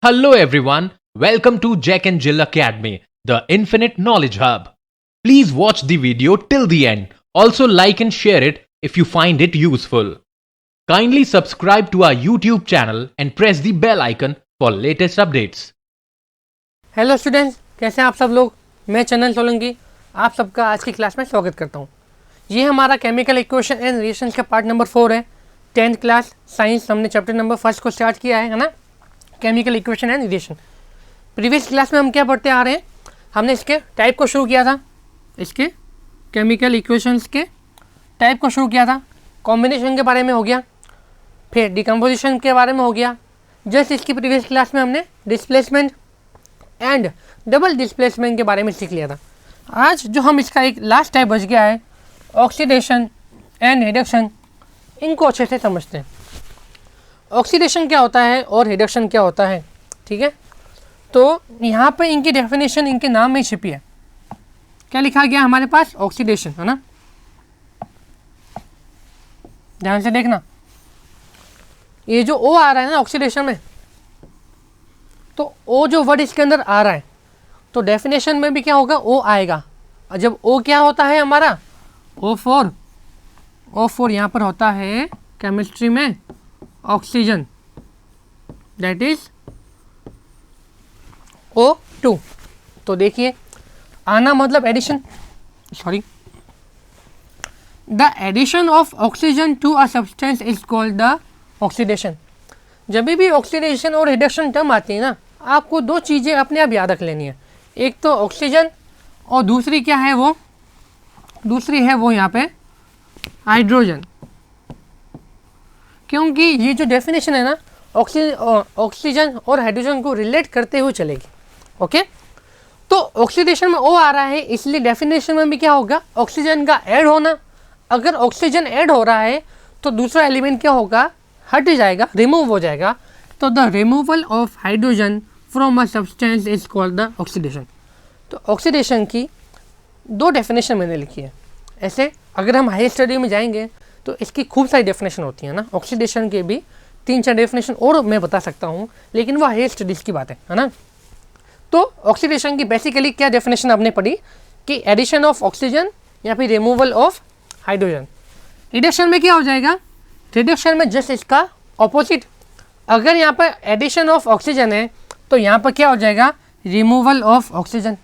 Hello everyone, welcome to Jack and Jill Academy, the Infinite Knowledge Hub. Please watch the video till the end. Also like and share it if you find it useful. Kindly subscribe to our YouTube channel and press the bell icon for latest updates. Hello students, कैसे हैं आप सब लोग। मैं चंदन सोलंकी आप सबका आज की क्लास में स्वागत करता हूं। ये हमारा केमिकल इक्वेशन एंड रिएक्शंस का पार्ट नंबर 4 है। 10th क्लास साइंस हमने चैप्टर नंबर 1 को स्टार्ट किया है ना, chemical equation and reaction. Previous class में हम क्या पढ़ते आ रहे हैं, हमने इसके टाइप को शुरू किया था, इसके केमिकल इक्वेशंस के टाइप को शुरू किया था। कॉम्बिनेशन के बारे में हो गया, फिर डिकम्पोजिशन के बारे में हो गया। जस्ट इसकी प्रीवियस क्लास में हमने डिस्प्लेसमेंट एंड डबल डिस्प्लेसमेंट के बारे में सीख लिया था। आज जो हम इसका एक लास्ट टाइप बच गया है, ऑक्सीडेशन एंड रिडक्शन, इनको अच्छे से समझते हैं। ऑक्सीडेशन क्या होता है और रिडक्शन क्या होता है, ठीक है। तो यहाँ पे इनकी डेफिनेशन इनके नाम में छिपी है। क्या लिखा गया हमारे पास, ऑक्सीडेशन, है ना। ध्यान से देखना, ये जो ओ आ रहा है ना ऑक्सीडेशन में, तो ओ जो वर्ड इसके अंदर आ रहा है, तो डेफिनेशन में भी क्या होगा, ओ आएगा। और जब ओ क्या होता है हमारा, O4 यहाँ पर होता है केमिस्ट्री में ऑक्सीजन, दैट इज O2। तो देखिए, आना मतलब addition, sorry, the addition of oxygen to a substance is called the oxidation. जब भी ऑक्सीडेशन और रिडक्शन टर्म आती है ना, आपको दो चीज़ें अपने आप याद रख लेनी है। एक तो ऑक्सीजन और दूसरी क्या है वो, दूसरी है वो यहाँ पे हाइड्रोजन। क्योंकि ये जो डेफिनेशन है ना, ऑक्सीजन और हाइड्रोजन को रिलेट करते हुए चलेगी। ओके, तो ऑक्सीडेशन में ओ आ रहा है, इसलिए डेफिनेशन में भी क्या होगा, ऑक्सीजन का ऐड होना। अगर ऑक्सीजन ऐड हो रहा है तो दूसरा एलिमेंट क्या होगा, हट जाएगा, रिमूव हो जाएगा। तो the removal of hydrogen from a substance is called the oxidation. तो ऑक्सीडेशन की दो डेफिनेशन मैंने लिखी है। ऐसे अगर हम हायर स्टडी में जाएंगे तो इसकी खूब सारी डेफिनेशन होती है ना। ऑक्सीडेशन के भी 3-4 डेफिनेशन और मैं बता सकता हूँ, लेकिन वो हायर स्टडीज़ की बात है ना। तो ऑक्सीडेशन की बेसिकली क्या डेफिनेशन आपने पढ़ी कि एडिशन ऑफ ऑक्सीजन या फिर रिमूवल ऑफ हाइड्रोजन। रिडक्शन में क्या हो जाएगा, रिडक्शन में जस्ट इसका ऑपोजिट। अगर यहाँ पर एडिशन ऑफ ऑक्सीजन है तो यहाँ पर क्या हो जाएगा, रिमूवल ऑफ ऑक्सीजन।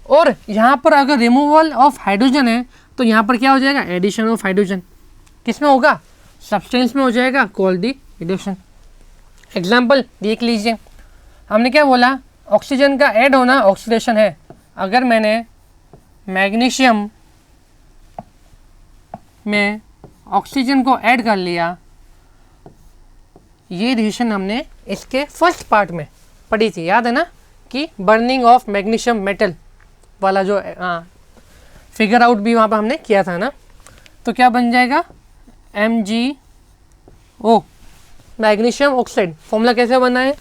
और यहाँ पर अगर रिमूवल ऑफ हाइड्रोजन है तो यहाँ पर क्या हो जाएगा, एडिशन ऑफ हाइड्रोजन। किस में होगा, सब्सटेंस में हो जाएगा, कॉल दी रिडक्शन। एग्जाम्पल देख लीजिए, हमने क्या बोला, ऑक्सीजन का ऐड होना ऑक्सीडेशन है। अगर मैंने मैग्नीशियम में ऑक्सीजन को ऐड कर लिया, ये रिएक्शन हमने इसके फर्स्ट पार्ट में पढ़ी थी, याद है ना, कि बर्निंग ऑफ मैग्नीशियम मेटल वाला जो फिगर आउट भी वहाँ पर हमने किया था ना। तो क्या बन जाएगा, MgO, मैग्नीशियम ऑक्साइड। फॉर्मूला कैसे बना है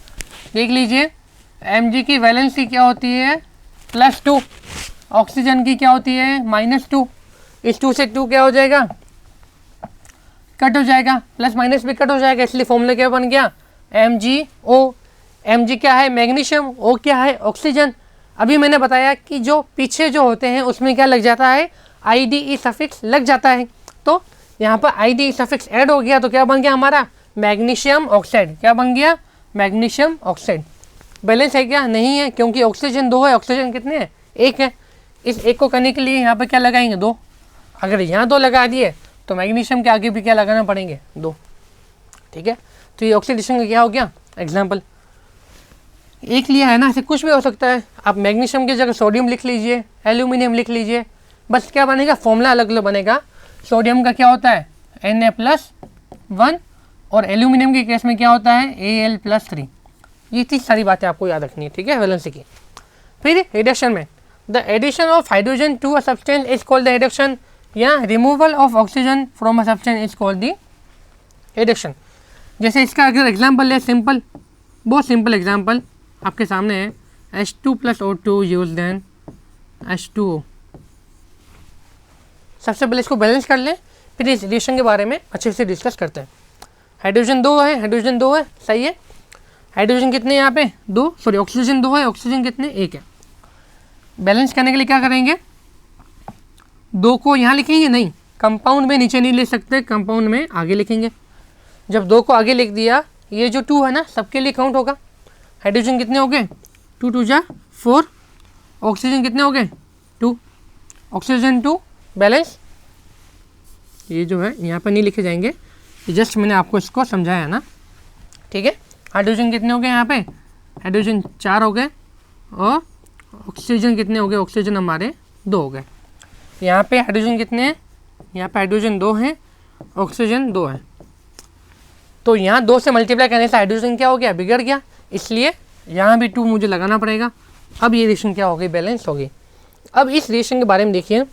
देख लीजिए। Mg की वैलेंसी क्या होती है, +2, ऑक्सीजन की क्या होती है, -2। इस 2 से 2 क्या हो जाएगा, कट हो जाएगा, प्लस माइनस भी कट हो जाएगा, इसलिए फॉर्मूला क्या बन गया, MgO। Mg क्या है, मैग्नीशियम, O क्या है, ऑक्सीजन। अभी मैंने बताया कि जो पीछे जो होते हैं उसमें क्या लग जाता है, IDE सफिक्स लग जाता है। तो यहाँ पर IDE सफिक्स ऐड हो गया तो क्या बन गया हमारा, मैग्नीशियम ऑक्साइड। क्या बन गया, मैग्नीशियम ऑक्साइड। बैलेंस है क्या, नहीं है, क्योंकि ऑक्सीजन 2 है, ऑक्सीजन कितने हैं, 1 है। इस 1 को करने के लिए यहाँ पर क्या लगाएंगे, 2। अगर यहाँ 2 लगा दिए तो मैग्नीशियम के आगे भी क्या लगाना पड़ेंगे, 2। ठीक है, तो ये ऑक्सीडेशन का क्या हो गया एग्जाम्पल। एक लिया है ना, ऐसे कुछ भी हो सकता है। आप मैग्नीशियम की जगह सोडियम लिख लीजिए, एल्यूमिनियम लिख लीजिए, बस क्या बनेगा, फॉर्मूला अलग अलग बनेगा। सोडियम का क्या होता है, Na+1, और एल्यूमिनियम के केस में क्या होता है, Al+3। ये 3 सारी बातें आपको याद रखनी है, ठीक है, वैलेंसी की। फिर रिडक्शन में the addition of hydrogen to a substance is called the reduction, या removal of oxygen from a substance is called the reduction. जैसे इसका अगर एग्जाम्पल है, सिंपल, बहुत सिंपल एग्जाम्पल आपके सामने है, H2 + O2 use then H2O। सबसे पहले इसको बैलेंस कर लें, फिर इस रिएक्शन के बारे में अच्छे से डिस्कस करते हैं। हाइड्रोजन 2 है, हाइड्रोजन 2 है, सही है। हाइड्रोजन कितने यहाँ पे 2, सॉरी ऑक्सीजन 2 है, ऑक्सीजन कितने 1 है। बैलेंस करने के लिए क्या करेंगे, 2 को यहाँ लिखेंगे, नहीं कंपाउंड में नीचे नहीं लिख सकते, कंपाउंड में आगे लिखेंगे। जब 2 को आगे लिख दिया, ये जो 2 है ना सबके लिए काउंट होगा। हाइड्रोजन कितने हो गए 2 2 जा 4, ऑक्सीजन कितने हो गए 2, ऑक्सीजन 2 बैलेंस। ये जो है यहाँ पर नहीं लिखे जाएंगे, जस्ट मैंने आपको इसको समझाया ना, ठीक है। हाइड्रोजन कितने हो गए यहाँ पे, हाइड्रोजन 4 हो गए, और ऑक्सीजन कितने हो गए, ऑक्सीजन हमारे 2 हो गए। यहाँ पे हाइड्रोजन कितने हैं, यहाँ पे हाइड्रोजन 2 हैं, ऑक्सीजन 2 है। तो यहाँ 2 से मल्टीप्लाई करने से हाइड्रोजन क्या हो गया, बिगड़ गया, इसलिए यहाँ भी 2 मुझे लगाना पड़ेगा। अब ये रिएक्शन क्या हो गई, बैलेंस हो गई। अब इस रिएक्शन के बारे में देखिए,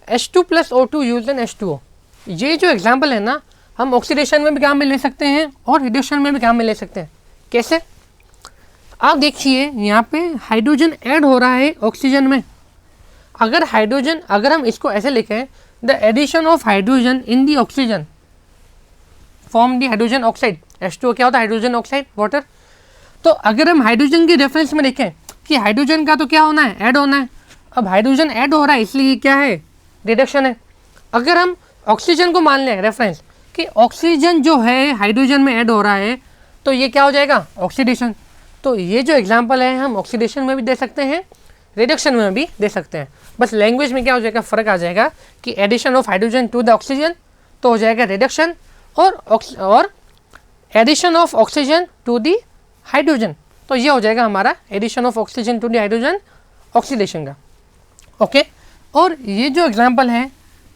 H2 plus O2 use in H2O। ये जो एग्जाम्पल है ना, हम ऑक्सीडेशन में भी काम में ले सकते हैं और रिडक्शन में भी काम में ले सकते हैं। कैसे, आप देखिए यहाँ पे हाइड्रोजन ऐड हो रहा है ऑक्सीजन में। अगर हाइड्रोजन, अगर हम इसको ऐसे लिखें, the addition of hydrogen in the oxygen form the hydrogen oxide. H2O क्या होता है, हाइड्रोजन ऑक्साइड, वाटर। तो अगर हम हाइड्रोजन के रेफरेंस में लिखें कि हाइड्रोजन का तो क्या होना है, ऐड होना है। अब हाइड्रोजन ऐड हो रहा है, इसलिए क्या है, रिडक्शन है। अगर हम ऑक्सीजन को मान लें रेफरेंस कि ऑक्सीजन जो है हाइड्रोजन में ऐड हो रहा है, तो ये क्या हो जाएगा, ऑक्सीडेशन। तो ये जो एग्जांपल है हम ऑक्सीडेशन में भी दे सकते हैं, रिडक्शन में भी दे सकते हैं। बस लैंग्वेज में क्या हो जाएगा, फ़र्क आ जाएगा कि addition of hydrogen to the oxygen तो हो जाएगा रिडक्शन, और addition of oxygen to the hydrogen तो ये हो जाएगा हमारा addition of oxygen to the hydrogen, oxidation का। ओके, और ये जो एग्जांपल है,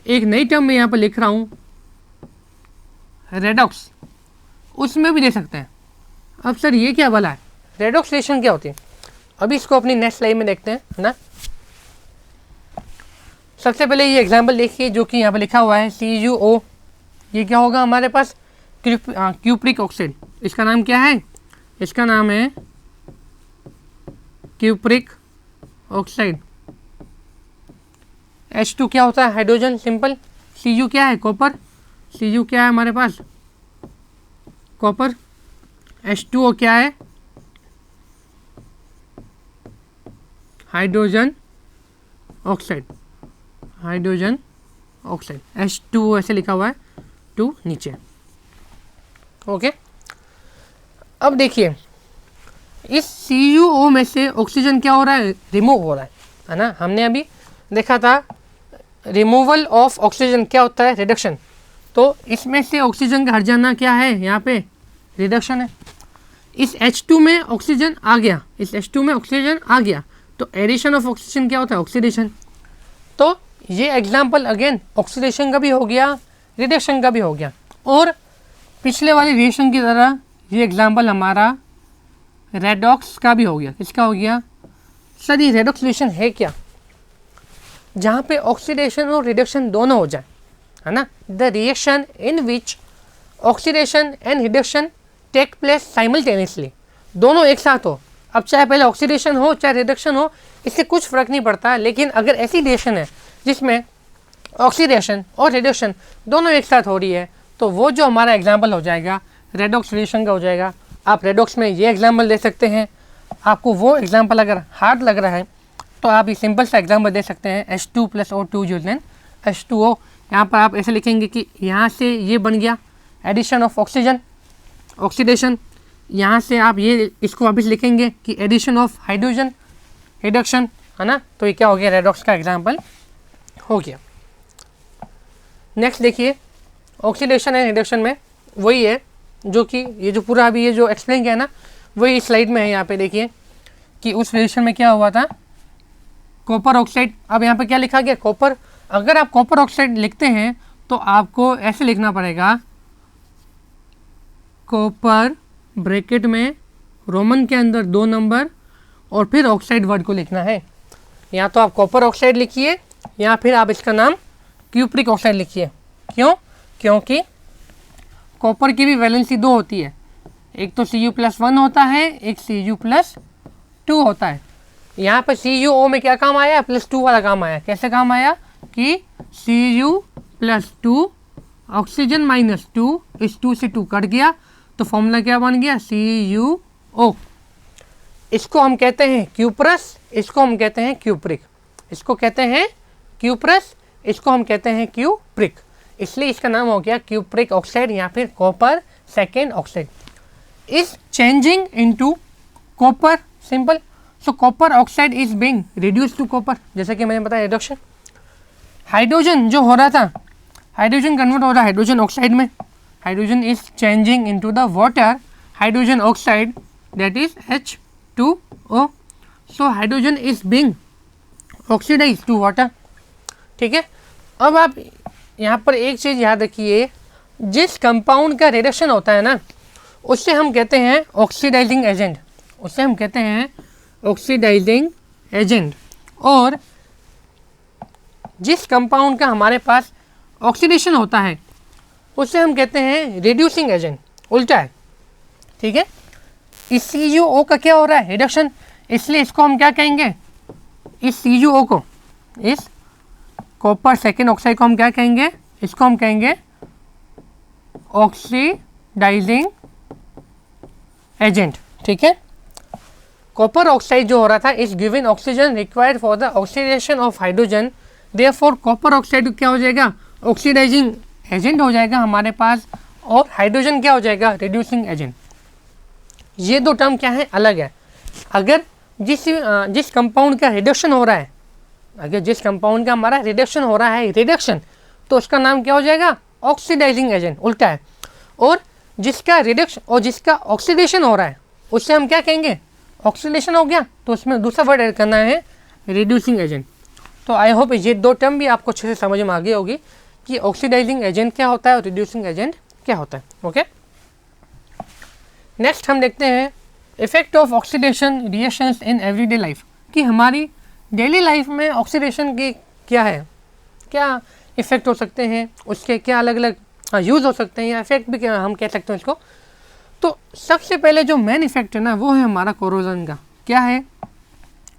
एक नई टर्म में यहाँ पर लिख रहा हूँ, रेडॉक्स, उसमें भी दे सकते हैं। अब सर ये क्या वाला है, रेडॉक्स रिएक्शन क्या होती है, अभी इसको अपनी नेक्स्ट स्लाइड में देखते हैं, है ना। सबसे पहले ये एग्जांपल देखिए जो कि यहाँ पर लिखा हुआ है CuO। ये क्या होगा हमारे पास, क्यूप्रिक ऑक्साइड। इसका नाम क्या है, इसका नाम है क्यूप्रिक ऑक्साइड। H2 क्या होता है, हाइड्रोजन, सिंपल। Cu क्या है, कॉपर। Cu क्या है हमारे पास, कॉपर। H2O क्या है, hydrogen oxide, hydrogen oxide. H2O ऐसे लिखा हुआ है, 2 नीचे। ओके, अब देखिए इस CuO में से ऑक्सीजन क्या हो रहा है, रिमूव हो रहा है ना। हमने अभी देखा था रिमूवल ऑफ ऑक्सीजन क्या होता है, रिडक्शन। तो इसमें से ऑक्सीजन का हट जाना क्या है, यहाँ पे रिडक्शन है। इस H2 में ऑक्सीजन आ गया, इस H2 में ऑक्सीजन आ गया, तो एडिशन ऑफ ऑक्सीजन क्या होता है, ऑक्सीडेशन। तो ये एग्जांपल अगेन ऑक्सीडेशन का भी हो गया, रिडक्शन का भी हो गया। और पिछले वाले रिएक्शन की तरह ये एग्जांपल हमारा रेडॉक्स का भी हो गया। किसका हो गया सर, ये रेडॉक्स रिएक्शन है क्या, जहाँ पे ऑक्सीडेशन और रिडक्शन दोनों हो जाए, है ना। The reaction in which oxidation and reduction take place simultaneously, दोनों एक साथ हो। अब चाहे पहले ऑक्सीडेशन हो चाहे रिडक्शन हो, इससे कुछ फ़र्क नहीं पड़ता। लेकिन अगर ऐसी रिएक्शन है जिसमें ऑक्सीडेशन और रिडक्शन दोनों एक साथ हो रही है, तो वो जो हमारा एग्जाम्पल हो जाएगा रेडॉक्स रिएक्शन का हो जाएगा। आप रेडॉक्स में ये एग्जाम्पल दे सकते हैं। आपको वो एग्जाम्पल अगर हार्ड लग रहा है तो आप ये सिंपल सा एग्जाम्पल दे सकते हैं, H2 plus O2 use in H2O। यहाँ पर आप ऐसे लिखेंगे कि यहाँ से ये बन गया एडिशन ऑफ ऑक्सीजन, ऑक्सीडेशन। यहाँ से आप ये इसको वापस लिखेंगे कि एडिशन ऑफ हाइड्रोजन, रिडक्शन, है ना। तो ये क्या हो गया, रेडॉक्स का एग्जाम्पल हो गया। नेक्स्ट देखिए, ऑक्सीडेशन एंड रिडक्शन में वही है जो कि ये जो पूरा अभी ये जो एक्सप्लेन किया है ना, वही स्लाइड में है। यहाँ पे देखिए कि उस रिएक्शन में क्या हुआ था, कॉपर ऑक्साइड। अब यहाँ पे क्या लिखा गया, कॉपर। अगर आप कॉपर ऑक्साइड लिखते हैं तो आपको ऐसे लिखना पड़ेगा, कॉपर ब्रैकेट में रोमन के अंदर 2 नंबर और फिर ऑक्साइड वर्ड को लिखना है। या तो आप कॉपर ऑक्साइड लिखिए या फिर आप इसका नाम क्यूप्रिक ऑक्साइड लिखिए। क्यों, क्योंकि कॉपर की भी वैलेंसी 2 होती है, एक तो Cu+1 होता है, एक Cu+2 2 होता है। यहाँ पर CuO में क्या काम आया, +2 वाला काम आया। कैसे काम आया कि Cu+2 ऑक्सीजन -2, इस 2 से 2 कट गया तो फॉर्मूला क्या बन गया, CuO। इसको हम कहते हैं क्यूप्रस, इसको हम कहते हैं क्यूप्रिक, इसको कहते हैं क्यूप्रस, इसको हम कहते हैं क्यूप्रिक, इसलिए इसका नाम हो गया क्यूप्रिक ऑक्साइड या फिर copper second oxide. Is changing into copper, simple. So copper oxide is being reduce to copper, जैसे कि मैंने बताया रिडक्शन। हाइड्रोजन जो हो रहा था, हाइड्रोजन कन्वर्ट हो रहा है हाइड्रोजन ऑक्साइड में, hydrogen is changing into the water hydrogen oxide, that is H2O। So hydrogen is being oxidise to water, ठीक है। अब आप यहाँ पर एक चीज़ याद रखिए, जिस कंपाउंड का रिडक्शन होता है ना, उससे हम कहते हैं ऑक्सीडाइजिंग एजेंट, उससे हम कहते हैं ऑक्सीडाइजिंग एजेंट। और जिस कंपाउंड का हमारे पास ऑक्सीडेशन होता है उससे हम कहते हैं रिड्यूसिंग एजेंट, उल्टा है, ठीक है। इस CuO का क्या हो रहा है, रिडक्शन, इसलिए इसको हम क्या कहेंगे, इस CuO को, इस कॉपर सेकेंड ऑक्साइड को हम क्या कहेंगे, इसको हम कहेंगे ऑक्सीडाइजिंग एजेंट, ठीक है। कॉपर ऑक्साइड जो हो रहा था is given oxygen required for the oxidation of hydrogen, therefore copper oxide क्या हो जाएगा, ऑक्सीडाइजिंग एजेंट हो जाएगा हमारे पास, और हाइड्रोजन क्या हो जाएगा, रिड्यूसिंग एजेंट। ये दो टर्म क्या है, अलग है। अगर जिस कंपाउंड का रिडक्शन हो रहा है, अगर जिस कंपाउंड का हमारा रिडक्शन हो रहा है, रिडक्शन, तो उसका नाम क्या हो जाएगा, ऑक्सीडाइजिंग एजेंट, उल्टा है। और जिसका रिडक्शन और जिसका ऑक्सीडेशन हो रहा है उससे हम क्या कहेंगे, ऑक्सीडेशन हो गया, तो उसमें दूसरा वर्ड ऐड करना है, रिड्यूसिंग एजेंट। तो आई होप ये दो टर्म भी आपको अच्छे से समझ में आ गई होगी कि ऑक्सीडाइजिंग एजेंट क्या होता है और रिड्यूसिंग एजेंट क्या होता है। ओके, नेक्स्ट हम देखते हैं effect of oxidation reactions in everyday life, कि हमारी डेली लाइफ में ऑक्सीडेशन की क्या है, क्या इफ़ेक्ट हो सकते हैं, उसके क्या अलग अलग यूज़ हो सकते हैं या इफेक्ट भी क्या हम कह सकते हैं उसको। तो सबसे पहले जो मेन इफेक्ट है ना वो है हमारा कोरोजन का। क्या है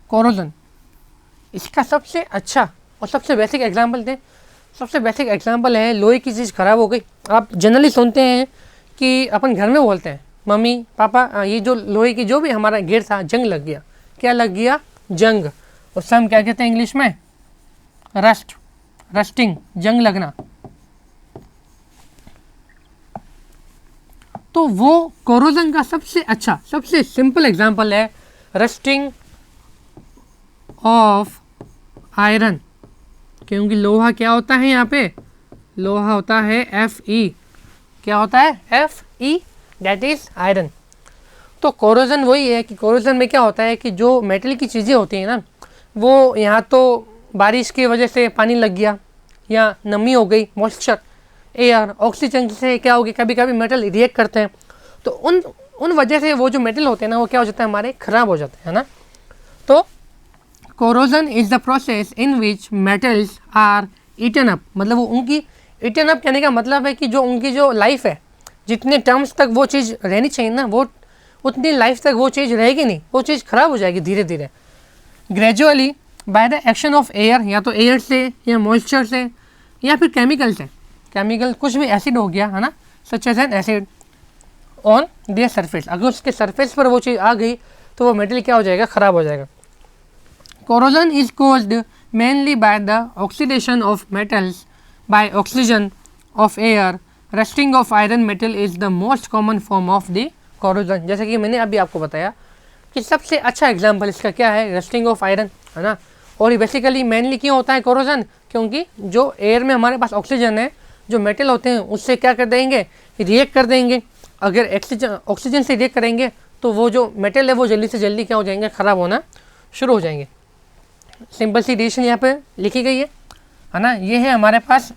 कोरोजन, इसका सबसे अच्छा और सबसे बेसिक एग्जांपल दें, सबसे बेसिक एग्जांपल है लोहे की चीज़ ख़राब हो गई। आप जनरली सुनते हैं कि अपन घर में बोलते हैं मम्मी पापा ये जो लोहे की जो भी हमारा गेट था जंग लग गया, क्या लग गया, जंग, उससे हम क्या कहते हैं इंग्लिश में, रस्ट, रस्टिंग, जंग लगना। तो वो कोरोजन का सबसे अच्छा सबसे सिंपल एग्जांपल है रस्टिंग ऑफ आयरन, क्योंकि लोहा क्या होता है, यहाँ पे लोहा होता है Fe, क्या होता है Fe, दैट इज आयरन। तो कोरोजन वही है कि कोरोजन में क्या होता है कि जो मेटल की चीज़ें होती हैं ना, वो यहाँ तो बारिश की वजह से पानी लग गया या नमी हो गई, मॉइस्चर, एयर, ऑक्सीजन से क्या होगी, कभी कभी मेटल रिएक्ट करते हैं, तो उन वजह से वो जो मेटल होते हैं ना वो क्या हो जाता है, हमारे ख़राब हो जाते हैं ना। तो corrosion is the process in which metals are eaten up, मतलब वो उनकी ईटन अप कहने का मतलब है कि जो उनकी जो लाइफ है, जितने टर्म्स तक वो चीज़ रहनी चाहिए ना, वो उतनी लाइफ तक वो चीज़ रहेगी नहीं, वो चीज़ ख़राब हो जाएगी धीरे धीरे, gradually by the action of air, या तो एयर से या मॉइस्चर से या फिर केमिकल से, केमिकल कुछ भी एसिड हो गया है ना, such as an acid on their surface, अगर उसके सरफेस पर वो चीज़ आ गई तो वो मेटल क्या हो जाएगा, ख़राब हो जाएगा। Corrosion is caused mainly by the oxidation of metals by oxygen of air, rusting of iron metal is the most common form of the corrosion. जैसे कि मैंने अभी आपको बताया कि सबसे अच्छा एग्जाम्पल इसका क्या है, रस्टिंग ऑफ आयरन, है ना। और ये बेसिकली मेनली क्यों होता है कोरोजन, क्योंकि जो एयर में हमारे पास ऑक्सीजन है, जो मेटल होते हैं उससे क्या कर देंगे, रिएक्ट कर देंगे। अगर ऑक्सीजन से रिएक्ट करेंगे तो वो जो मेटल है वो जल्दी से जल्दी क्या हो जाएंगे, ख़राब होना शुरू हो जाएंगे। सिंपल सी डिविजन यहाँ पे लिखी गई है ना। ये है हमारे पास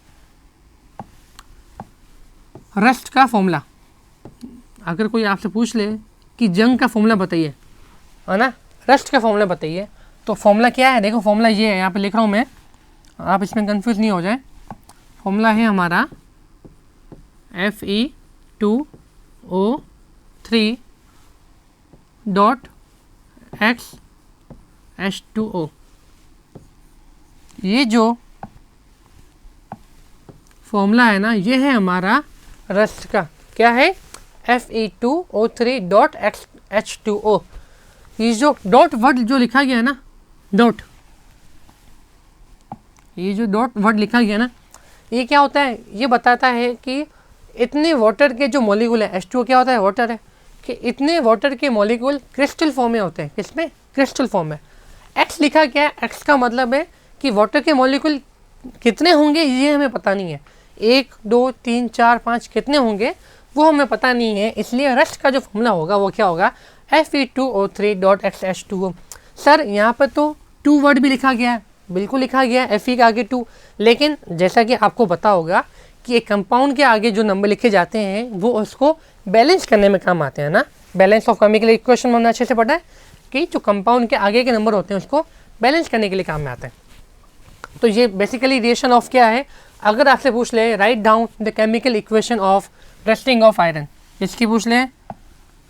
रस्ट का फॉर्मूला। अगर कोई आपसे पूछ ले कि जंग का फॉर्मूला बताइए, है ना, रस्ट का फॉर्मूला बताइए, तो फॉर्मूला क्या है, देखो फॉर्मूला ये है, यहाँ पे लिख रहा हूँ मैं, आप इसमें कंफ्यूज नहीं हो जाए। फॉर्मूला है हमारा Fe2O3 XH2O। ये जो फॉर्मूला है ना, ये है हमारा रस्ट का। क्या है? Fe2O3.H2O। ये जो डॉट वर्ड जो लिखा गया है ना, डॉट, ये जो डॉट वर्ड लिखा गया ना, ये क्या होता है? ये बताता है कि इतने वाटर के जो मॉलिक्यूल है, H2O क्या होता है? वाटर है, कि इतने वाटर के मॉलिक्यूल क्रिस्टल फॉर्म में होते हैं। किसमें? क्रिस्टल फॉर्म में। X लिखा क्या है? X का मतलब है कि वाटर के मॉलिक्यूल कितने होंगे ये हमें पता नहीं है। 1 2 3 4 5 कितने होंगे वो हमें पता नहीं है, इसलिए रस्ट का जो फॉर्मूला होगा वो क्या होगा? Fe2O3.XH2O। सर यहाँ पर तो 2 वर्ड भी लिखा गया है, बिल्कुल लिखा गया है Fe के आगे 2, लेकिन जैसा कि आपको पता होगा कि एक कंपाउंड के आगे जो नंबर लिखे जाते हैं वो उसको बैलेंस करने में काम आते हैं ना। बैलेंस ऑफ केमिकल इक्वेशन में हमने अच्छे से पढ़ा है कि जो कंपाउंड के आगे के नंबर होते हैं उसको बैलेंस करने के लिए काम में आते हैं। तो ये बेसिकली रिएक्शन ऑफ क्या है? अगर आपसे पूछ ले write down the chemical equation of rusting of iron, इसकी पूछ ले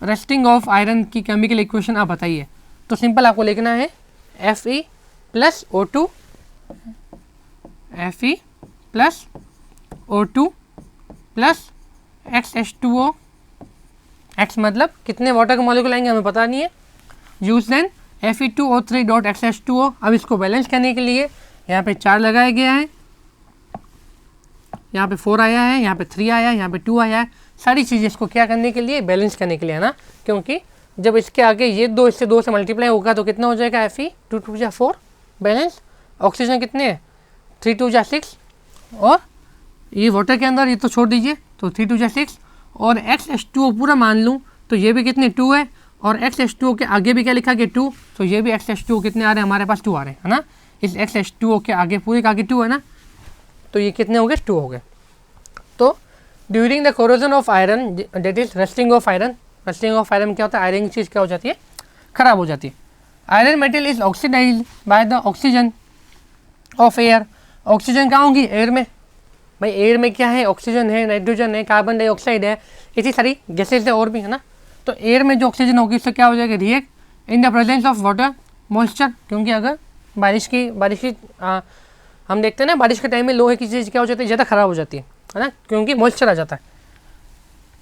रस्टिंग ऑफ आयरन की केमिकल इक्वेशन आप बताइए, तो सिंपल आपको लिखना है Fe plus O2, Fe plus O2 plus XH2O। X मतलब कितने वाटर के मॉलिक्यूल आएंगे हमें पता नहीं है। Use then Fe2O3.XH2O। अब इसको बैलेंस करने के लिए यहाँ पे 4 लगाया गया है, यहाँ पे 4 आया है, यहाँ पे 3 आया है, यहाँ पे 2 आया है। सारी चीज़ें इसको क्या करने के लिए? बैलेंस करने के लिए, है ना। क्योंकि जब इसके आगे ये 2 इससे 2 से मल्टीप्लाई होगा तो कितना हो जाएगा? Fe 2 2 जा 4 बैलेंस। ऑक्सीजन कितने हैं? 3 2 जा 6, और ये वाटर के अंदर ये तो छोड़ दीजिए, तो 3 2 जा 6, और XH2O पूरा मान लूँ तो ये भी कितने? 2 है, और XH2O के आगे भी क्या लिखा गया? 2, तो ये भी XH2O कितने आ रहे हैं हमारे पास? 2 आ रहे हैं, है ना। इस XH2O के आगे पूरे के आगे 2 है ना, तो ये कितने हो गए? 2 हो गए। तो during the corrosion of iron, that is rusting of iron, rusting of iron क्या होता है? आयरन की चीज़ क्या हो जाती है? खराब हो जाती है। Iron metal is oxidise by the oxygen of air. Oxygen कहाँ होंगी? एयर में। भाई एयर में क्या है? ऑक्सीजन है, नाइट्रोजन है, कार्बन डाइऑक्साइड है, इतनी सारी गैसेज है और भी, है ना। तो एयर में जो ऑक्सीजन होगी उससे क्या हो जाएगा? React in the presence of water moisture. क्योंकि अगर बारिश की हम देखते हैं ना, बारिश के टाइम में लोहे की चीज़ क्या हो जाती है? ज़्यादा खराब हो जाती है ना, क्योंकि मॉइस्चर आ जाता है।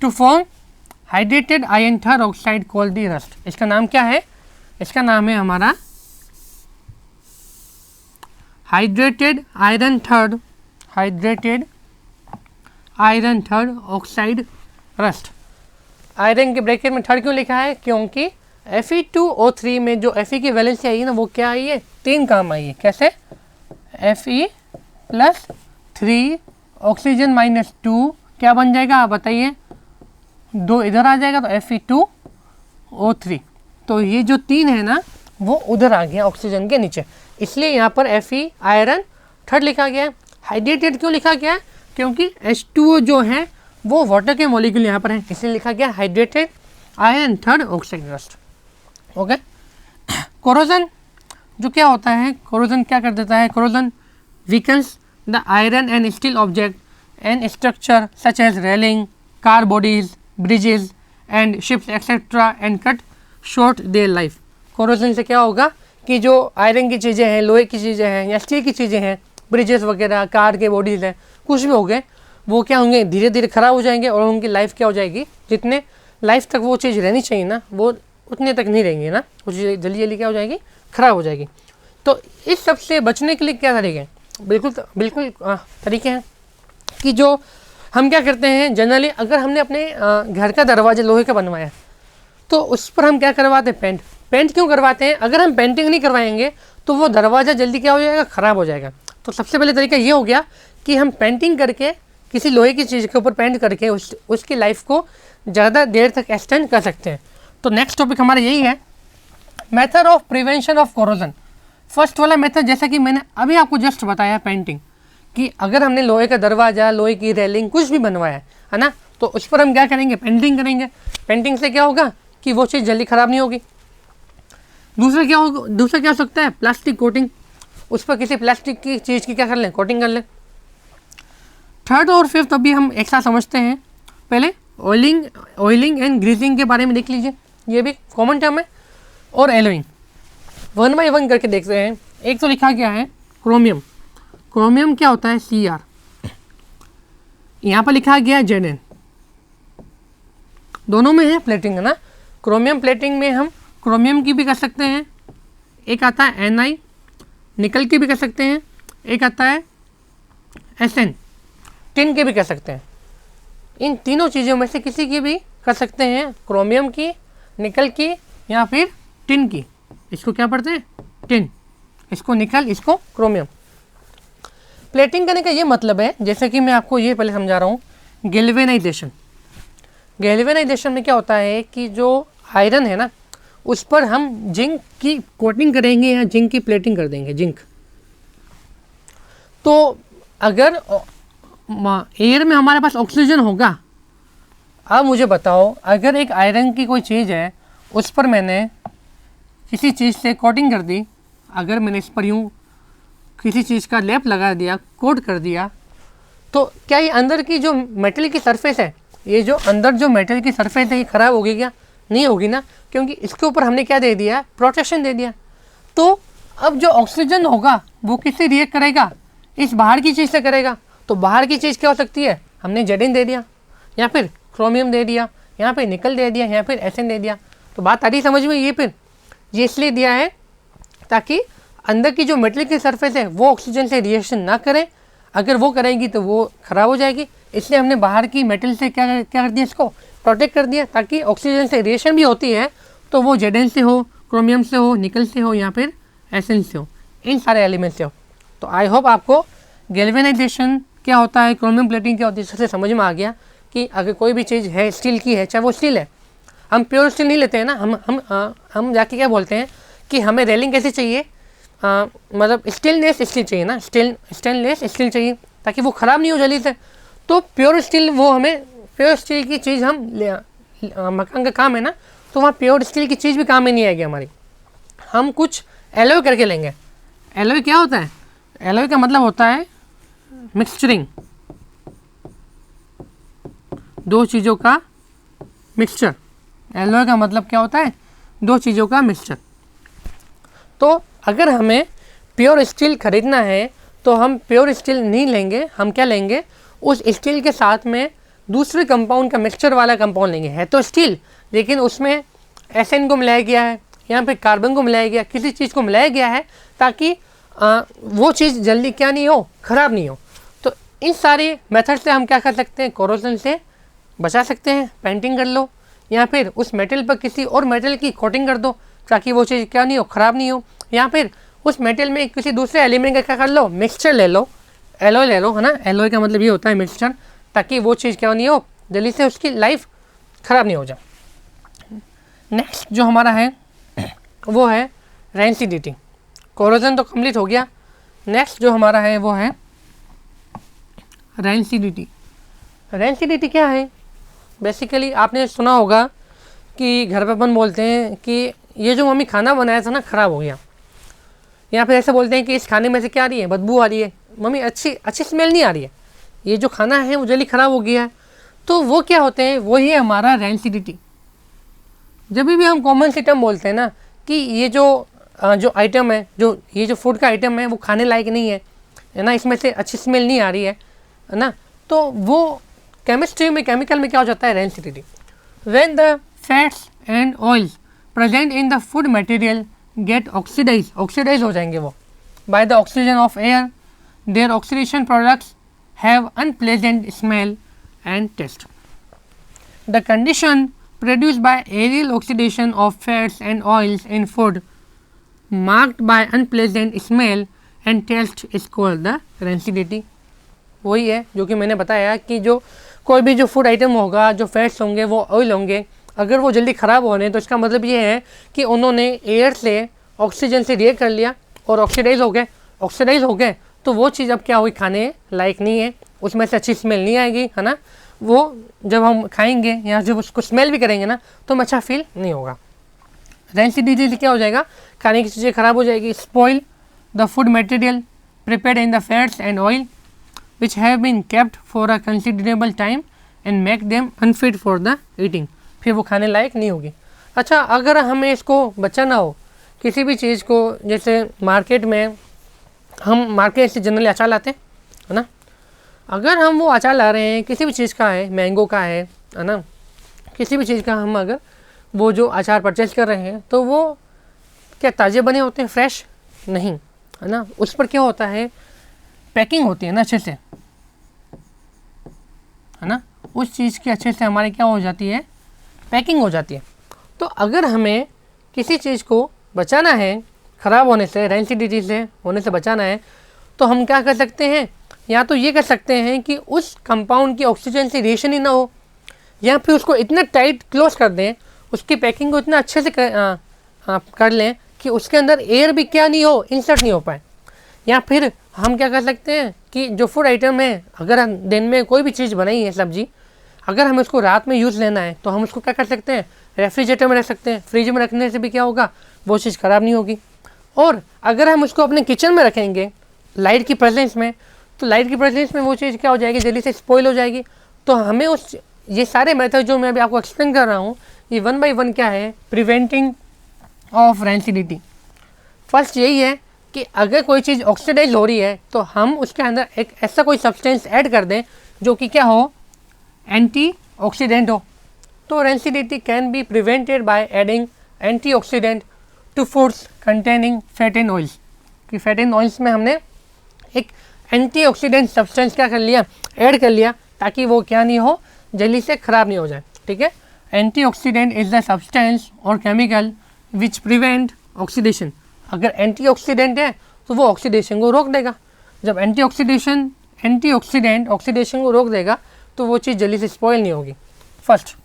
टू फॉर्म हाइड्रेटेड आयरन थर ऑक्साइड कॉल्ड दी रस्ट। इसका नाम क्या है? इसका नाम है हमारा hydrated iron third, hydrated iron third oxide rust. Iron के ब्रैकेट में थर्ड क्यों लिखा है? क्योंकि Fe2O3 में जो Fe की वैलेंसी आई है ना, वो क्या आई है? 3 काम आई है। कैसे? Fe प्लस 3 ऑक्सीजन माइनस 2 क्या बन जाएगा? आप बताइए। 2 इधर आ जाएगा तो Fe2O3। तो ये जो 3 है ना वो उधर आ गया ऑक्सीजन के नीचे, इसलिए यहाँ पर Fe आयरन थर्ड लिखा गया है। हाइड्रेटेड क्यों लिखा गया है? क्योंकि H2O जो है वो वाटर के मॉलिक्यूल यहाँ पर है, इसलिए लिखा गया hydrated iron third oxide rust. Okay. Corrosion जो क्या होता है? कोरोजन क्या कर देता है? Corrosion weakens the iron and steel object and structure such as railing, car bodies, bridges and ships etcetera and cut short their life. Corrosion से क्या होगा कि जो आयरन की चीज़ें हैं, लोहे की चीज़ें हैं या स्टील की चीज़ें हैं, ब्रिजेस वगैरह, कार के बॉडीज़ हैं, कुछ भी हो गए, वो क्या होंगे? धीरे धीरे ख़राब हो जाएंगे और उनकी लाइफ क्या हो जाएगी? जितने लाइफ तक वो चीज़ रहनी चाहिए ना, वो उतने तक नहीं रहेंगी ना, वो चीज़ जल्दी जल्दी क्या हो जाएगी? ख़राब हो जाएगी। तो इस सब से बचने के लिए क्या तरीके हैं? बिल्कुल तरीके हैं कि जो हम क्या करते हैं जनरली, अगर हमने अपने घर का दरवाज़ा लोहे का बनवाया तो उस पर हम क्या करवाते हैं? पेंट क्यों करवाते हैं? अगर हम पेंटिंग नहीं करवाएंगे तो वो दरवाज़ा जल्दी क्या हो जाएगा? ख़राब हो जाएगा। तो सबसे पहले तरीका ये हो गया कि हम पेंटिंग करके किसी लोहे की चीज़ के ऊपर पेंट करके उसकी लाइफ को ज़्यादा देर तक एक्सटेंड कर सकते हैं। तो नेक्स्ट टॉपिक हमारा यही है, method of prevention of corrosion. First वाला मेथड जैसा कि मैंने अभी आपको जस्ट बताया, पेंटिंग, कि अगर हमने लोहे का दरवाज़ा, लोहे की रेलिंग कुछ भी बनवाया है ना, तो उस पर हम क्या करेंगे? पेंटिंग करेंगे। पेंटिंग से क्या होगा कि वो चीज़ जल्दी ख़राब नहीं होगी। दूसरा क्या हो सकता है? Plastic coating. उस पर किसी प्लास्टिक की चीज़ की क्या कर लें? कोटिंग कर लें। थर्ड और फिफ्थ अभी हम एक साथ समझते हैं। पहले ऑयलिंग एंड ग्रीसिंग के बारे में देख लीजिए, ये भी कॉमन टर्म है। और एलोइंग, वन बाई वन करके देखते हैं। एक तो लिखा गया है क्रोमियम, क्रोमियम क्या होता है Cr, यहाँ पर लिखा गया है Zn, दोनों में है प्लेटिंग है ना। क्रोमियम प्लेटिंग में हम क्रोमियम की भी कर सकते हैं, एक आता है Ni, निकल की भी कर सकते हैं, एक आता है Sn, टिन की भी कर सकते हैं। इन तीनों चीज़ों में से किसी की भी कर सकते हैं, क्रोमियम की, निकल की या फिर टिन की। इसको क्या पढ़ते हैं, टिन, इसको निकल, इसको क्रोमियम। प्लेटिंग करने का ये मतलब है, जैसे कि मैं आपको ये पहले समझा रहा हूँ, गैल्वेनाइजेशन। गैल्वेनाइजेशन में क्या होता है कि जो आयरन है ना, उस पर हम जिंक की कोटिंग करेंगे या जिंक की प्लेटिंग कर देंगे, जिंक। तो अगर एयर में हमारे पास ऑक्सीजन होगा, अब मुझे बताओ, अगर एक आयरन की कोई चीज़ है, उस पर मैंने किसी चीज़ से कोटिंग कर दी, अगर मैंने इस पर यूँ किसी चीज़ का लेप लगा दिया, कोट कर दिया, तो क्या ये अंदर की जो मेटल की सरफेस है, ये जो अंदर जो मेटल की सरफेस है, ये ख़राब होगी क्या? नहीं होगी ना, क्योंकि इसके ऊपर हमने क्या दे दिया, प्रोटेक्शन दे दिया। तो अब जो ऑक्सीजन होगा वो किससे रिएक्ट करेगा, इस बाहर की चीज़ से करेगा। तो बाहर की चीज़ क्या हो सकती है, हमने Zn दे दिया, या फिर क्रोमियम दे दिया, यहाँ पे निकल दे दिया, या फिर Sn दे दिया। तो बात आ रही समझ में, ये फिर ये इसलिए दिया है ताकि अंदर की जो मेटल की सरफेस है वो ऑक्सीजन से रिएक्शन ना करे, अगर वो करेगी तो वो ख़राब हो जाएगी। इसलिए हमने बाहर की मेटल से क्या कर दिया, इसको प्रोटेक्ट कर दिया, ताकि ऑक्सीजन से रिएक्शन भी होती है तो वो Zn से हो, क्रोमियम से हो, निकल से हो, या फिर Sn से हो, इन सारे एलिमेंट से हो। तो आई होप आपको गैल्वेनाइजेशन क्या होता है, क्रोमियम प्लेटिंग क्या होती है, इससे समझ में आ गया कि अगर कोई भी चीज़ है स्टील की है, चाहे वो स्टील है, हम प्योर स्टील नहीं लेते हैं ना, हम जाके क्या बोलते हैं कि हमें रेलिंग कैसे चाहिए, मतलब स्टेनलेस स्टील चाहिए ना, स्टेनलेस स्टील चाहिए ताकि वो ख़राब नहीं हो जल्दी से। तो प्योर स्टील, वो हमें प्योर स्टील की चीज़ हम मकान का काम है ना, तो वहाँ प्योर स्टील की चीज़ भी काम में नहीं आएगी हमारी, हम कुछ एलॉय करके लेंगे। एलॉय क्या होता है, एलॉय का मतलब होता है मिक्सचरिंग, दो चीज़ों का मिक्सचर। एलॉय का मतलब क्या होता है, दो चीज़ों का मिक्सचर। तो अगर हमें प्योर स्टील खरीदना है तो हम प्योर स्टील नहीं लेंगे, हम क्या लेंगे, उस स्टील के साथ में दूसरे कंपाउंड का मिक्सचर वाला कंपाउंड लेंगे। है तो स्टील, लेकिन उसमें Sn को मिलाया गया है, यहाँ पे कार्बन को मिलाया गया, किसी चीज़ को मिलाया गया है ताकि वो चीज़ जल्दी क्या नहीं हो, ख़राब नहीं हो। तो इन सारे मेथड से हम क्या कर सकते हैं, कोरोजन से बचा सकते हैं। पेंटिंग कर लो, या फिर उस मेटल पर किसी और मेटल की कोटिंग कर दो ताकि वो चीज़ क्या नहीं हो, ख़राब नहीं हो। या फिर उस मेटल में किसी दूसरे एलिमेंट का क्या कर लो, मिक्सचर ले लो, एलॉय ले लो, है ना। एलॉय का मतलब ये होता है मिक्सचर, ताकि वो चीज़ क्या नहीं हो, जल्दी से उसकी लाइफ ख़राब नहीं हो जाए। नेक्स्ट जो हमारा है वो है रेंसिडिटी। कोरोजन तो कंप्लीट हो गया। नेक्स्ट जो हमारा है वो है रेंसिडिटी। रेंसिडिटी क्या है, बेसिकली आपने सुना होगा कि घर पर अपन बोलते हैं कि ये जो मम्मी खाना बनाया था ना, ख़राब हो गया, या फिर ऐसे बोलते हैं कि इस खाने में से क्या आ रही है, बदबू आ रही है, मम्मी अच्छी स्मेल नहीं आ रही है, ये जो खाना है वो जल्दी ख़राब हो गया है। तो वो क्या होते हैं, वही है हमारा रेंसिडिटी। जब भी हम कॉमन सी टर्म बोलते हैं ना कि ये जो आइटम है, जो ये जो फूड का आइटम है वो खाने लायक नहीं है ना, इसमें से अच्छी स्मेल नहीं आ रही है ना, तो वो केमिस्ट्री में, केमिकल में क्या हो जाता है, rancidity. When the fats and oils present in the food material get oxidise हो जाएंगे वो by the oxygen of air, their oxidation products have unpleasant smell and taste. The condition produced by aerial oxidation of fats and oils in food marked by unpleasant smell and taste is called the rancidity। वही है जो कि मैंने बताया कि जो कोई भी जो फूड आइटम होगा, जो फैट्स होंगे, वो ऑयल होंगे, अगर वो जल्दी ख़राब हो रहे हैं तो इसका मतलब ये है कि उन्होंने एयर से ऑक्सीजन से रिएक्ट कर लिया और ऑक्सीडाइज हो गए, तो वो चीज़ अब क्या हुई, खाने लायक नहीं है, उसमें से अच्छी स्मेल नहीं आएगी, है ना। वो जब हम खाएंगे या जब उसको स्मेल भी करेंगे ना, तो हमें अच्छा फील नहीं होगा। रेंसिडिटी से क्या हो जाएगा, खाने की चीज़ें ख़राब हो जाएगी। Spoil the food material prepared in the fats and oil which have been kept for a considerable time and make them unfit for the eating. फिर वो खाने लायक नहीं होगी। अच्छा, अगर हमें इसको बचाना हो किसी भी चीज़ को, जैसे मार्केट में हम मार्केट से जनरली अचार लाते हैं, है ना। अगर हम वो अचार ला रहे हैं, किसी भी चीज़ का है, मैंगो का है ना, किसी भी चीज़ का हम अगर वो जो अचार परचेज कर रहे हैं, तो वो क्या ताज़े बने होते हैं, फ्रेश नहीं, है ना। उस पर क्या होता है, पैकिंग होती है ना अच्छे से, है ना। उस चीज़ की अच्छे से हमारी क्या हो जाती है, पैकिंग हो जाती है। तो अगर हमें किसी चीज़ को बचाना है ख़राब होने से, रेंसिडिटी से होने से बचाना है, तो हम क्या कर सकते हैं, या तो ये कर सकते हैं कि उस कंपाउंड की ऑक्सीजन से रिएक्शन ही ना हो, या फिर उसको इतना टाइट क्लोज कर दें, उसकी पैकिंग को इतना अच्छे से कर लें कि उसके अंदर एयर भी क्या नहीं हो, इंसर्ट नहीं हो पाए। या फिर हम क्या कर सकते हैं कि जो फूड आइटम है, अगर हम दिन में कोई भी चीज़ बनाई है, सब्जी, अगर हमें उसको रात में यूज़ लेना है, तो हम उसको क्या कर सकते हैं, रेफ्रिजरेटर में रख सकते हैं। फ्रिज में रखने से भी क्या होगा, वो चीज़ ख़राब नहीं होगी। और अगर हम उसको अपने किचन में रखेंगे लाइट की प्रेजेंस में, तो लाइट की प्रेजेंस में वो चीज़ क्या हो जाएगी, जल्दी से स्पॉइल हो जाएगी। तो हमें उस, ये सारे मेथड जो मैं अभी आपको एक्सप्लेन कर रहा हूँ, ये 1 बाय 1 क्या है, प्रिवेंटिंग ऑफ रेंसिडिटी। फर्स्ट यही है कि अगर कोई चीज़ ऑक्सीडाइज हो रही है, तो हम उसके अंदर एक ऐसा कोई सब्सटेंस ऐड कर दें जो कि क्या हो, एंटी ऑक्सीडेंट हो। तो rancidity can be prevented by adding antioxidant to foods containing fat and oils. कि फैट एंड ऑयल्स में हमने एक एंटी ऑक्सीडेंट सब्सटेंस क्या कर लिया, ऐड कर लिया, ताकि वो क्या नहीं हो, जल्दी से ख़राब नहीं हो जाए। ठीक है, anti oxidant is the substance और केमिकल विच प्रिवेंट ऑक्सीडेशन। अगर एंटी ऑक्सीडेंट है तो वो ऑक्सीडेशन को रोक देगा। जब एंटी ऑक्सीडेंट ऑक्सीडेशन को रोक देगा, तो वो चीज़ जल्दी से स्पॉइल नहीं होगी। फर्स्ट।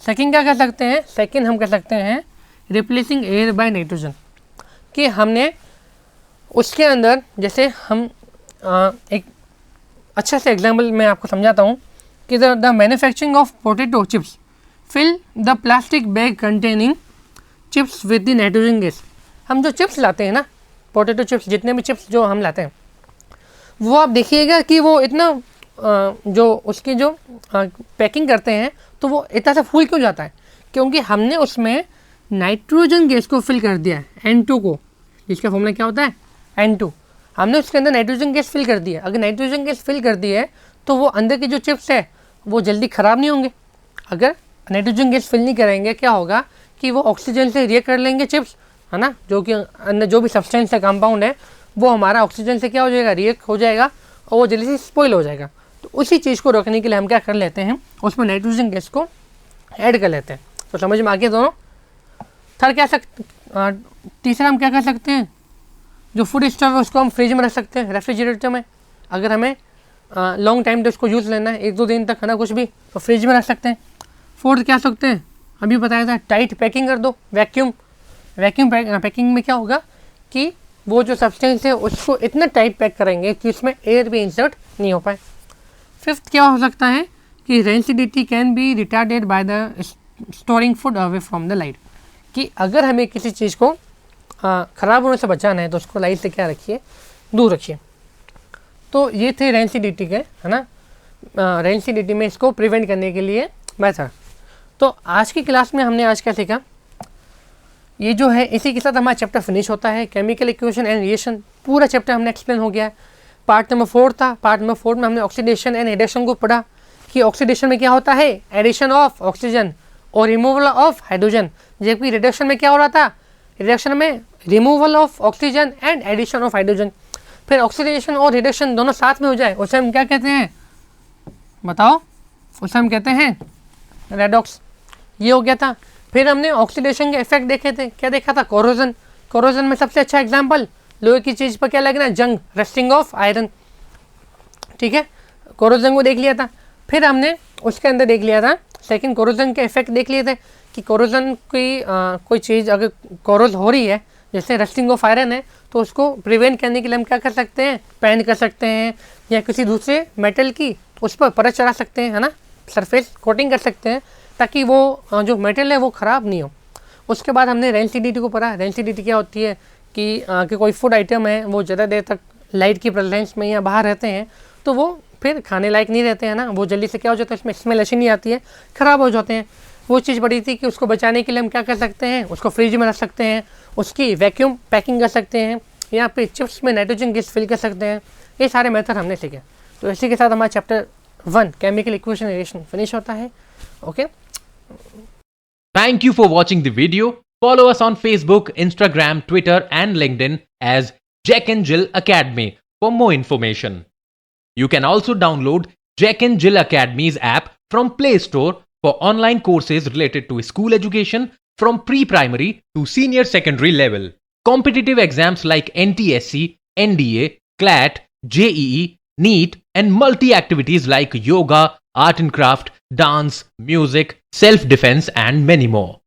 सेकंड क्या कर सकते हैं, सेकंड हम कर सकते हैं रिप्लेसिंग एयर बाय नाइट्रोजन। कि हमने उसके अंदर, जैसे हम एक अच्छा से एग्जाम्पल मैं आपको समझाता हूँ कि the manufacturing of potato chips fill the plastic bag containing chips with the nitrogen gas. हम जो चिप्स लाते हैं ना, पोटैटो चिप्स, जितने भी चिप्स जो हम लाते हैं, वो आप देखिएगा कि वो इतना जो उसकी जो पैकिंग करते हैं, तो वो इतना सा फूल क्यों जाता है, क्योंकि हमने उसमें नाइट्रोजन गैस को फिल कर दिया है, N2 को, जिसका फॉर्मूला क्या होता है, N2। हमने उसके अंदर नाइट्रोजन गैस फिल कर दिया। अगर नाइट्रोजन गैस फिल कर दी है, तो वो अंदर के जो चिप्स है वो जल्दी ख़राब नहीं होंगे। अगर नाइट्रोजन गैस फिल नहीं करेंगे, क्या होगा कि वो ऑक्सीजन से रिएक्ट कर लेंगे चिप्स, है ना, जो कि अंदर जो भी सब्सटेंस है, कंपाउंड है, वो हमारा ऑक्सीजन से क्या हो जाएगा, रिएक्ट हो जाएगा, और वो जल्दी से स्पॉइल हो जाएगा। तो उसी चीज़ को रोकने के लिए हम क्या कर लेते हैं, उसमें नाइट्रोजन गैस को ऐड कर लेते हैं। तो समझ में आ गया दोनों। थर्ड क्या तीसरा हम क्या कर सकते हैं, जो फूड स्टफ है उसको हम फ्रिज में रख सकते हैं, रेफ्रिजरेटर में। अगर हमें लॉन्ग टाइम तक उसको यूज़ लेना है, 1-2 दिन तक, है ना, कुछ भी, तो फ्रिज में रख सकते हैं। फोर्थ क्या सकते हैं, अभी बताया था, टाइट पैकिंग कर दो, वैक्यूम पैकिंग में क्या होगा कि वो जो सब्सटेंस है उसको इतना टाइट पैक करेंगे कि उसमें एयर भी इंसर्ट नहीं हो पाए। फिफ्थ क्या हो सकता है कि rancidity can B retarded by the storing food away from the light. कि अगर हमें किसी चीज़ को ख़राब होने से बचाना है, तो उसको लाइट से क्या रखिए, दूर रखिए। तो ये थे रेंसिडिटी के, है ना, रेंसिडिटी में इसको प्रिवेंट करने के लिए मेथड। तो आज की क्लास में हमने आज क्या सीखा, ये जो है, इसी के साथ हमारा चैप्टर फिनिश होता है। केमिकल इक्वेशन एंड रिएक्शन पूरा चैप्टर हमने एक्सप्लेन हो गया है। पार्ट नंबर 4 था। पार्ट नंबर 4 में हमने ऑक्सीडेशन एंड एडिशन को पढ़ा कि ऑक्सीडेशन में क्या होता है, एडिशन ऑफ ऑक्सीजन और रिमूवल ऑफ हाइड्रोजन, जबकि रिडक्शन में क्या हो रहा था, रिडक्शन में removal of oxygen and addition of hydrogen. फिर ऑक्सीडेशन और रिडक्शन दोनों साथ में हो जाए, उसे हम क्या कहते हैं, बताओ, उसे हम कहते हैं रेडॉक्स। ये हो गया था। फिर हमने ऑक्सीडेशन के इफेक्ट देखे थे। क्या देखा था, कोरोजन। कोरोजन में सबसे अच्छा एग्जांपल, लोहे की चीज़ पर क्या लगना, जंग, रस्टिंग ऑफ आयरन। ठीक है, कोरोजन को देख लिया था। फिर हमने उसके अंदर देख लिया था, सेकंड कोरोजन के इफेक्ट देख लिए थे कि कोरोजन की कोई चीज़ अगर कोरोज हो रही है, जैसे रस्टिंग ऑफ आयरन है, तो उसको प्रिवेंट करने के लिए हम क्या कर सकते हैं, पेंट कर सकते हैं, या किसी दूसरे मेटल की उस पर परत चढ़ा सकते हैं, है ना, सरफेस कोटिंग कर सकते हैं, ताकि वो जो मेटल है वो ख़राब नहीं हो। उसके बाद हमने रेंसिडिटी को पढ़ा। रेंसिडिटी क्या होती है कि कोई फूड आइटम है, वो ज़्यादा देर तक लाइट की प्रेजेंस में या बाहर रहते हैं, तो वो फिर खाने लायक नहीं रहते हैं ना, वो जल्दी से क्या हो जाता है, इसमें स्मेल अच्छी नहीं आती है, ख़राब हो जाते हैं। वो चीज़ पढ़ी थी कि उसको बचाने के लिए हम क्या कर सकते हैं, उसको फ्रिज में रख सकते हैं, उसकी वैक्यूम पैकिंग कर सकते हैं, या फिर चिप्स में नाइट्रोजन गैस फिल कर सकते हैं। ये सारे मेथड हमने सीखे। तो इसी के साथ हमारा chapter 1 chemical equation reaction finish होता है। Okay, Thank you for watching the video. Follow us on Facebook, Instagram, Twitter, and LinkedIn as Jack and Jill Academy for more information. You can also download Jack and Jill Academy's app from Play Store for online courses related to school education from pre-primary to senior secondary level. Competitive exams like NTSC, NDA, CLAT, JEE, NEET, and multi-activities like yoga, art and craft, dance, music, self-defense, and many more.